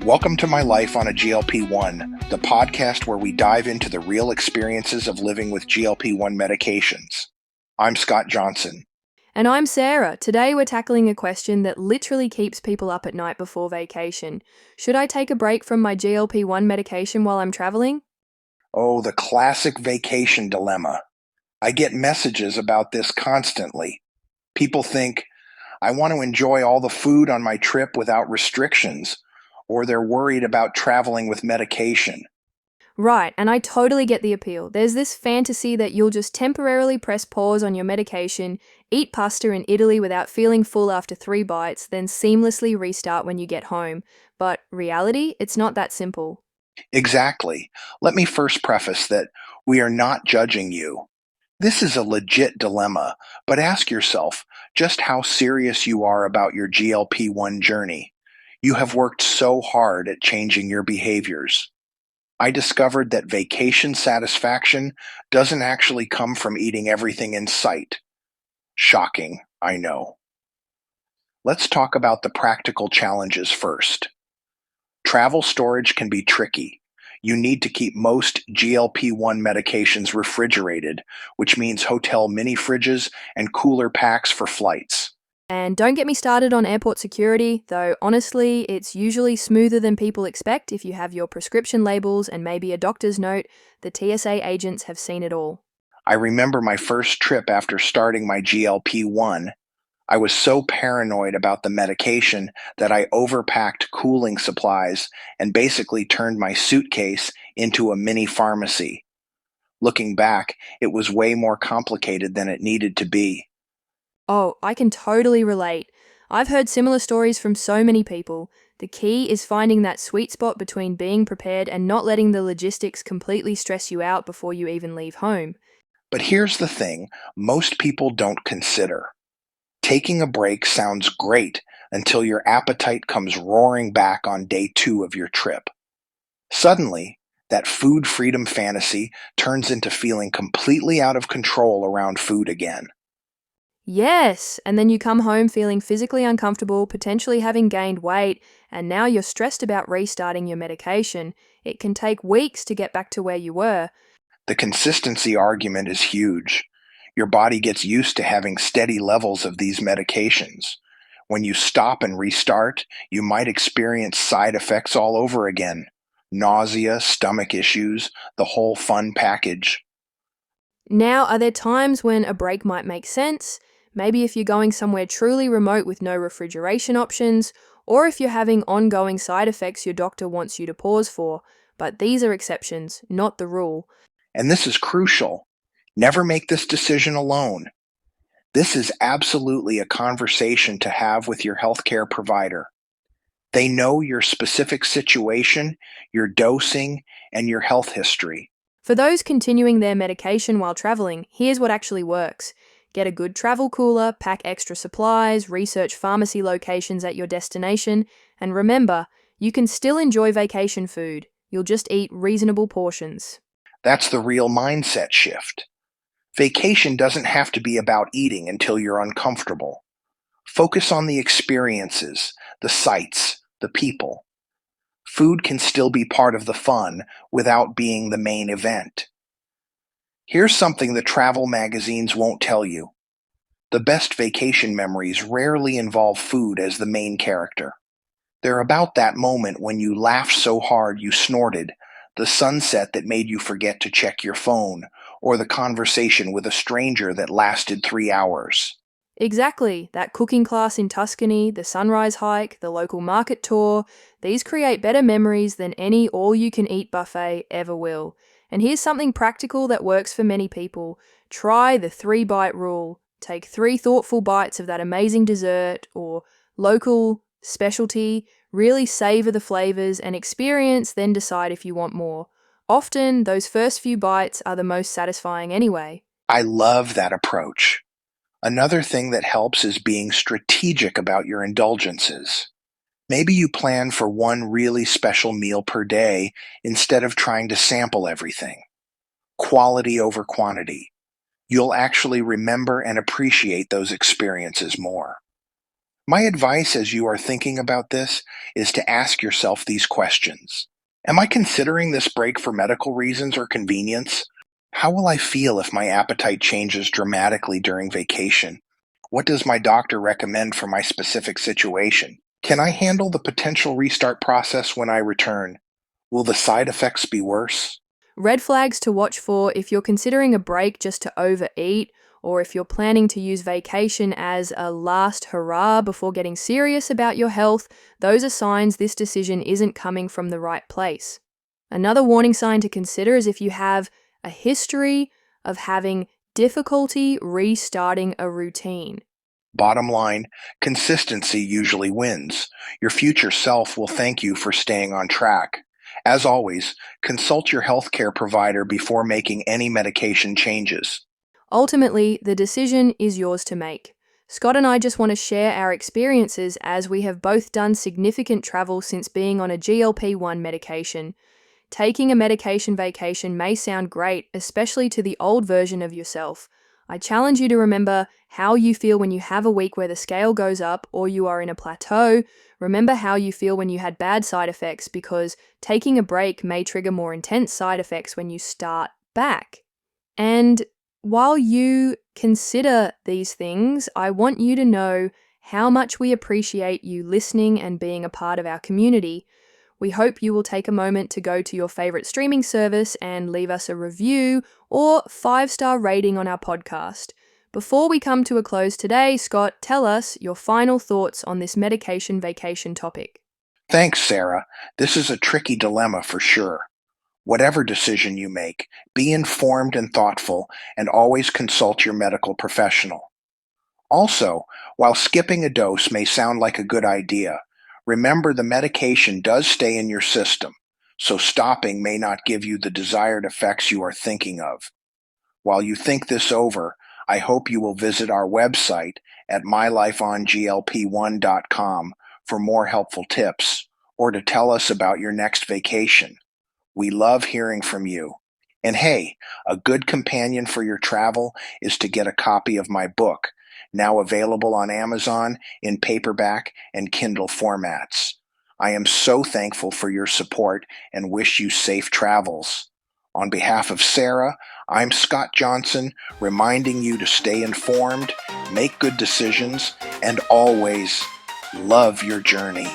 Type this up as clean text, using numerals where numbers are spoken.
Welcome to My Life on a GLP-1, the podcast where we dive into the real experiences of living with GLP-1 medications. I'm Scott Johnson. And I'm Sarah. Today we're tackling a question that literally keeps people up at night before vacation. Should I take a break from my GLP-1 medication while I'm traveling? Oh, the classic vacation dilemma. I get messages about this constantly. People think, I want to enjoy all the food on my trip without restrictions, or they're worried about traveling with medication. Right, and I totally get the appeal. There's this fantasy that you'll just temporarily press pause on your medication, eat pasta in Italy without feeling full after 3 bites, then seamlessly restart when you get home. But reality, it's not that simple. Exactly. Let me first preface that we are not judging you. This is a legit dilemma, but ask yourself just how serious you are about your GLP-1 journey. You have worked so hard at changing your behaviors. I discovered that vacation satisfaction doesn't actually come from eating everything in sight. Shocking, I know. Let's talk about the practical challenges first. Travel storage can be tricky. You need to keep most GLP-1 medications refrigerated, which means hotel mini fridges and cooler packs for flights. And don't get me started on airport security, though honestly, it's usually smoother than people expect if you have your prescription labels and maybe a doctor's note. The TSA agents have seen it all. I remember my first trip after starting my GLP-1. I was so paranoid about the medication that I overpacked cooling supplies and basically turned my suitcase into a mini pharmacy. Looking back, it was way more complicated than it needed to be. Oh, I can totally relate. I've heard similar stories from so many people. The key is finding that sweet spot between being prepared and not letting the logistics completely stress you out before you even leave home. But here's the thing most people don't consider. Taking a break sounds great until your appetite comes roaring back on day 2 of your trip. Suddenly, that food freedom fantasy turns into feeling completely out of control around food again. Yes, and then you come home feeling physically uncomfortable, potentially having gained weight, and now you're stressed about restarting your medication. It can take weeks to get back to where you were. The consistency argument is huge. Your body gets used to having steady levels of these medications. When you stop and restart, you might experience side effects all over again. Nausea, stomach issues, the whole fun package. Now, are there times when a break might make sense? Maybe if you're going somewhere truly remote with no refrigeration options, or if you're having ongoing side effects your doctor wants you to pause for. But these are exceptions, not the rule. And this is crucial. Never make this decision alone. This is absolutely a conversation to have with your healthcare provider. They know your specific situation, your dosing, and your health history. For those continuing their medication while traveling, here's what actually works. Get a good travel cooler, pack extra supplies, research pharmacy locations at your destination, and remember, you can still enjoy vacation food. You'll just eat reasonable portions. That's the real mindset shift. Vacation doesn't have to be about eating until you're uncomfortable. Focus on the experiences, the sights, the people. Food can still be part of the fun without being the main event. Here's something the travel magazines won't tell you. The best vacation memories rarely involve food as the main character. They're about that moment when you laughed so hard you snorted, the sunset that made you forget to check your phone, or the conversation with a stranger that lasted 3 hours. Exactly, that cooking class in Tuscany, the sunrise hike, the local market tour, these create better memories than any all-you-can-eat buffet ever will. And here's something practical that works for many people. Try the 3-bite rule. Take 3 thoughtful bites of that amazing dessert or local specialty, really savor the flavors and experience, then decide if you want more. Often, those first few bites are the most satisfying anyway. I love that approach. Another thing that helps is being strategic about your indulgences. Maybe you plan for one really special meal per day instead of trying to sample everything. Quality over quantity. You'll actually remember and appreciate those experiences more. My advice as you are thinking about this is to ask yourself these questions. Am I considering this break for medical reasons or convenience? How will I feel if my appetite changes dramatically during vacation? What does my doctor recommend for my specific situation? Can I handle the potential restart process when I return? Will the side effects be worse? Red flags to watch for if you're considering a break just to overeat, or if you're planning to use vacation as a last hurrah before getting serious about your health, those are signs this decision isn't coming from the right place. Another warning sign to consider is if you have a history of having difficulty restarting a routine. Bottom line, consistency usually wins. Your future self will thank you for staying on track. As always, consult your healthcare provider before making any medication changes. Ultimately, the decision is yours to make. Scott and I just want to share our experiences as we have both done significant travel since being on a GLP-1 medication. Taking a medication vacation may sound great, especially to the old version of yourself. I challenge you to remember how you feel when you have a week where the scale goes up or you are in a plateau. Remember how you feel when you had bad side effects, because taking a break may trigger more intense side effects when you start back. And while you consider these things, I want you to know how much we appreciate you listening and being a part of our community. We hope you will take a moment to go to your favorite streaming service and leave us a review or 5-star rating on our podcast. Before we come to a close today, Scott, tell us your final thoughts on this medication vacation topic. Thanks, Sarah. This is a tricky dilemma for sure. Whatever decision you make, be informed and thoughtful, and always consult your medical professional. Also, while skipping a dose may sound like a good idea, remember the medication does stay in your system, so stopping may not give you the desired effects you are thinking of. While you think this over, I hope you will visit our website at mylifeonglp1.com for more helpful tips or to tell us about your next vacation. We love hearing from you. And hey, a good companion for your travel is to get a copy of my book, now available on Amazon in paperback and Kindle formats. I am so thankful for your support and wish you safe travels. On behalf of Sarah, I'm Scott Johnson, reminding you to stay informed, make good decisions, and always love your journey.